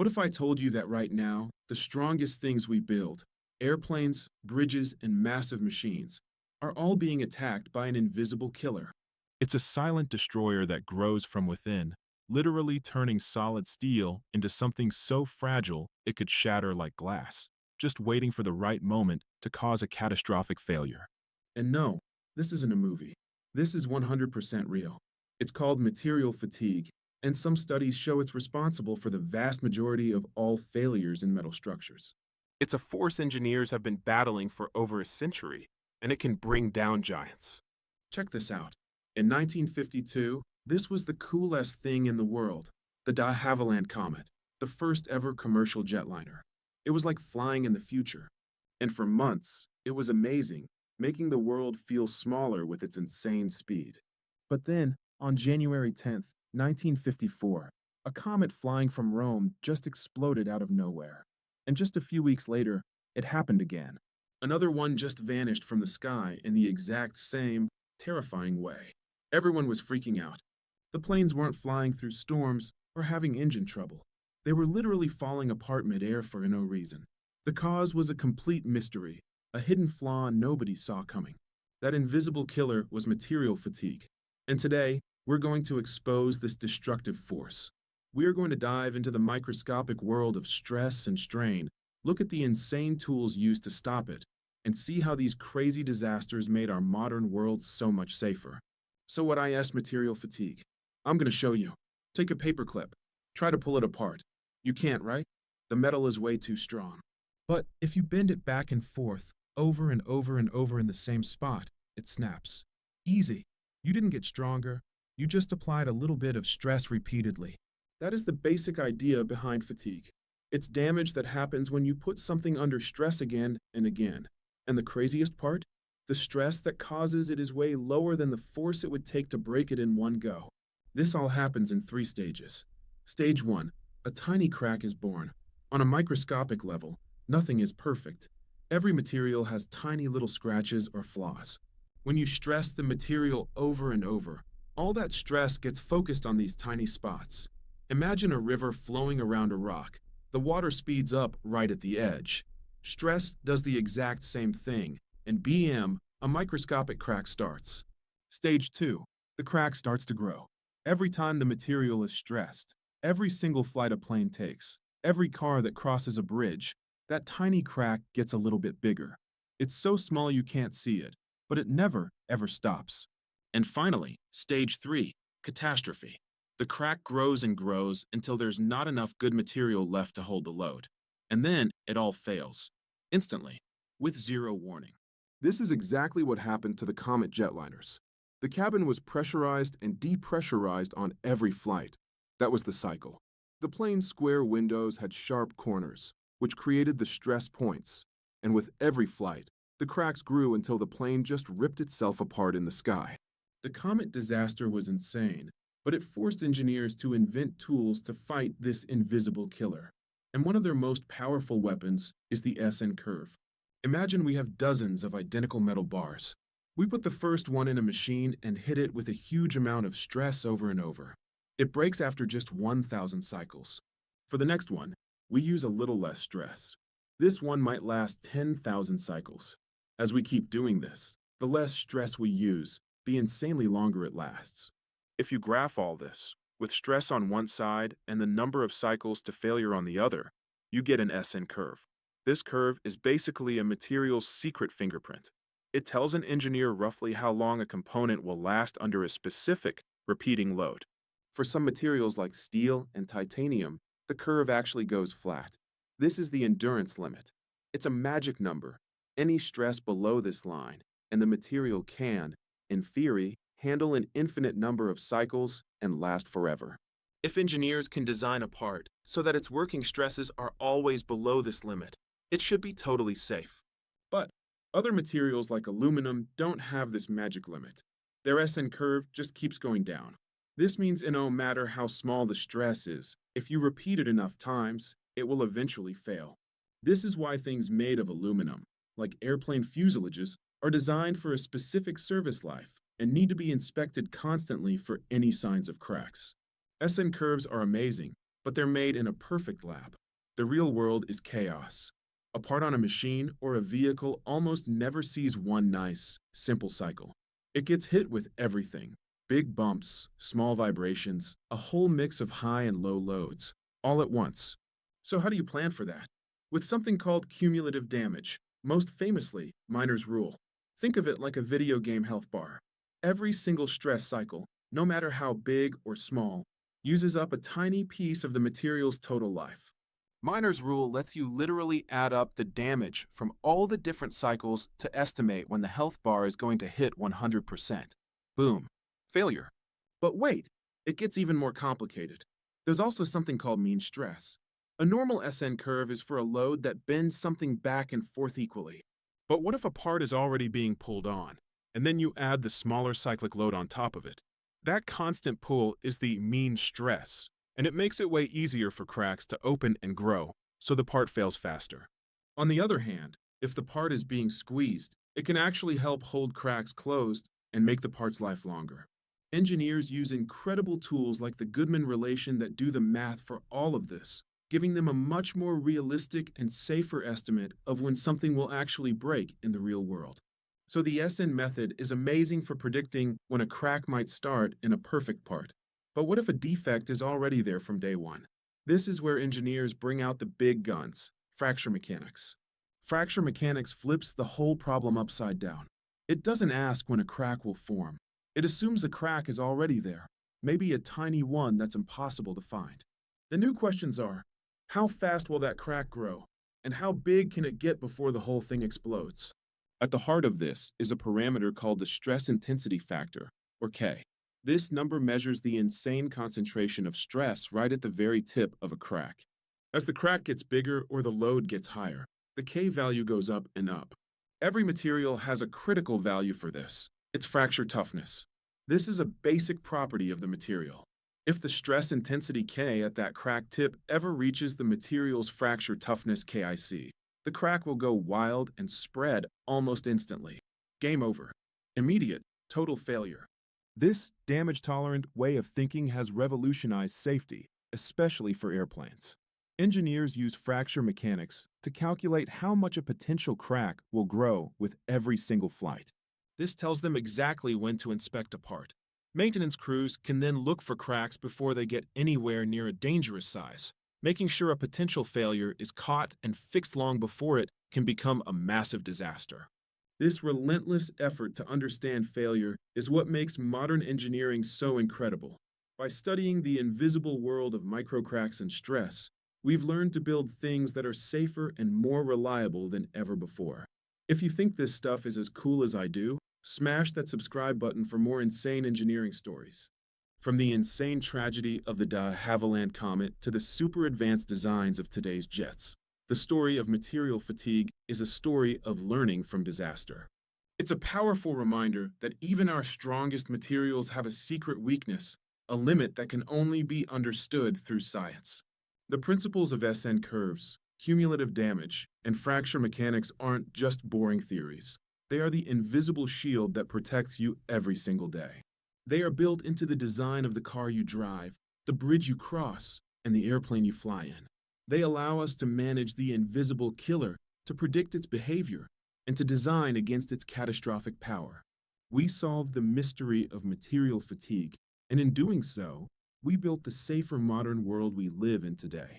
What if I told you that right now, the strongest things we build, airplanes, bridges, and massive machines, are all being attacked by an invisible killer? It's a silent destroyer that grows from within, literally turning solid steel into something so fragile it could shatter like glass, just waiting for the right moment to cause a catastrophic failure. And no, this isn't a movie. This is 100% real. It's called material fatigue, and some studies show it's responsible for the vast majority of all failures in metal structures. It's a force engineers have been battling for over a century, and it can bring down giants. Check this out. In 1952, this was the coolest thing in the world, the de Havilland Comet, the first ever commercial jetliner. It was like flying in the future. And for months, it was amazing, making the world feel smaller with its insane speed. But then, on January 10th, 1954, a comet flying from Rome just exploded out of nowhere. And just a few weeks later, it happened again. Another one just vanished from the sky in the exact same, terrifying way. Everyone was freaking out. The planes weren't flying through storms or having engine trouble. They were literally falling apart midair for no reason. The cause was a complete mystery, a hidden flaw nobody saw coming. That invisible killer was material fatigue. And today, we're going to expose this destructive force. We are going to dive into the microscopic world of stress and strain, look at the insane tools used to stop it, and see how these crazy disasters made our modern world so much safer. So what is material fatigue? I'm going to show you. Take a paperclip. Try to pull it apart. You can't, right? The metal is way too strong. But if you bend it back and forth, over and over and over in the same spot, it snaps. Easy. You didn't get stronger. You just applied a little bit of stress repeatedly. That is the basic idea behind fatigue. It's damage that happens when you put something under stress again and again. And the craziest part? The stress that causes it is way lower than the force it would take to break it in one go. This all happens in 3 stages. Stage 1. A tiny crack is born. On a microscopic level, nothing is perfect. Every material has tiny little scratches or flaws. When you stress the material over and over, all that stress gets focused on these tiny spots. Imagine a river flowing around a rock. The water speeds up right at the edge. Stress does the exact same thing, and a microscopic crack starts. Stage 2. The crack starts to grow. Every time the material is stressed, every single flight a plane takes, every car that crosses a bridge, that tiny crack gets a little bit bigger. It's so small you can't see it, but it never, ever stops. And finally, stage 3, catastrophe. The crack grows and grows until there's not enough good material left to hold the load. And then it all fails, instantly, with zero warning. This is exactly what happened to the Comet jetliners. The cabin was pressurized and depressurized on every flight. That was the cycle. The plane's square windows had sharp corners, which created the stress points. And with every flight, the cracks grew until the plane just ripped itself apart in the sky. The Comet disaster was insane, but it forced engineers to invent tools to fight this invisible killer. And one of their most powerful weapons is the SN curve. Imagine we have dozens of identical metal bars. We put the first one in a machine and hit it with a huge amount of stress over and over. It breaks after just 1,000 cycles. For the next one, we use a little less stress. This one might last 10,000 cycles. As we keep doing this, the less stress we use, the insanely longer it lasts. If you graph all this, with stress on one side and the number of cycles to failure on the other, you get an SN curve. This curve is basically a material's secret fingerprint. It tells an engineer roughly how long a component will last under a specific, repeating load. For some materials like steel and titanium, the curve actually goes flat. This is the endurance limit. It's a magic number. Any stress below this line, and the material can, in theory, handle an infinite number of cycles and last forever. If engineers can design a part so that its working stresses are always below this limit, it should be totally safe. But other materials like aluminum don't have this magic limit. Their SN curve just keeps going down. This means no matter how small the stress is, if you repeat it enough times, it will eventually fail. This is why things made of aluminum, like airplane fuselages, are designed for a specific service life and need to be inspected constantly for any signs of cracks. SN curves are amazing, but they're made in a perfect lab. The real world is chaos. A part on a machine or a vehicle almost never sees one nice, simple cycle. It gets hit with everything: big bumps, small vibrations, a whole mix of high and low loads, all at once. So, how do you plan for that? With something called cumulative damage, most famously, Miner's Rule. Think of it like a video game health bar. Every single stress cycle, no matter how big or small, uses up a tiny piece of the material's total life. Miner's rule lets you literally add up the damage from all the different cycles to estimate when the health bar is going to hit 100%. Boom. Failure. But wait, it gets even more complicated. There's also something called mean stress. A normal SN curve is for a load that bends something back and forth equally. But what if a part is already being pulled on, and then you add the smaller cyclic load on top of it? That constant pull is the mean stress, and it makes it way easier for cracks to open and grow, so the part fails faster. On the other hand, if the part is being squeezed, it can actually help hold cracks closed and make the part's life longer. Engineers use incredible tools like the Goodman relation that do the math for all of this, giving them a much more realistic and safer estimate of when something will actually break in the real world. So the SN method is amazing for predicting when a crack might start in a perfect part. But what if a defect is already there from day one? This is where engineers bring out the big guns: fracture mechanics. Fracture mechanics flips the whole problem upside down. It doesn't ask when a crack will form. It assumes a crack is already there, maybe a tiny one that's impossible to find. The new questions are: how fast will that crack grow? And how big can it get before the whole thing explodes? At the heart of this is a parameter called the stress intensity factor, or K. This number measures the insane concentration of stress right at the very tip of a crack. As the crack gets bigger or the load gets higher, the K value goes up and up. Every material has a critical value for this: its fracture toughness. This is a basic property of the material. If the stress intensity K at that crack tip ever reaches the material's fracture toughness KIC, the crack will go wild and spread almost instantly. Game over. Immediate, total failure. This damage-tolerant way of thinking has revolutionized safety, especially for airplanes. Engineers use fracture mechanics to calculate how much a potential crack will grow with every single flight. This tells them exactly when to inspect a part. Maintenance crews can then look for cracks before they get anywhere near a dangerous size, making sure a potential failure is caught and fixed long before it can become a massive disaster. This relentless effort to understand failure is what makes modern engineering so incredible. By studying the invisible world of microcracks and stress, we've learned to build things that are safer and more reliable than ever before. If you think this stuff is as cool as I do, smash that subscribe button for more insane engineering stories. From the insane tragedy of the de Havilland Comet to the super advanced designs of today's jets, the story of material fatigue is a story of learning from disaster. It's a powerful reminder that even our strongest materials have a secret weakness, a limit that can only be understood through science. The principles of SN curves, cumulative damage, and fracture mechanics aren't just boring theories. They are the invisible shield that protects you every single day. They are built into the design of the car you drive, the bridge you cross, and the airplane you fly in. They allow us to manage the invisible killer, to predict its behavior, and to design against its catastrophic power. We solved the mystery of material fatigue, and in doing so, we built the safer modern world we live in today.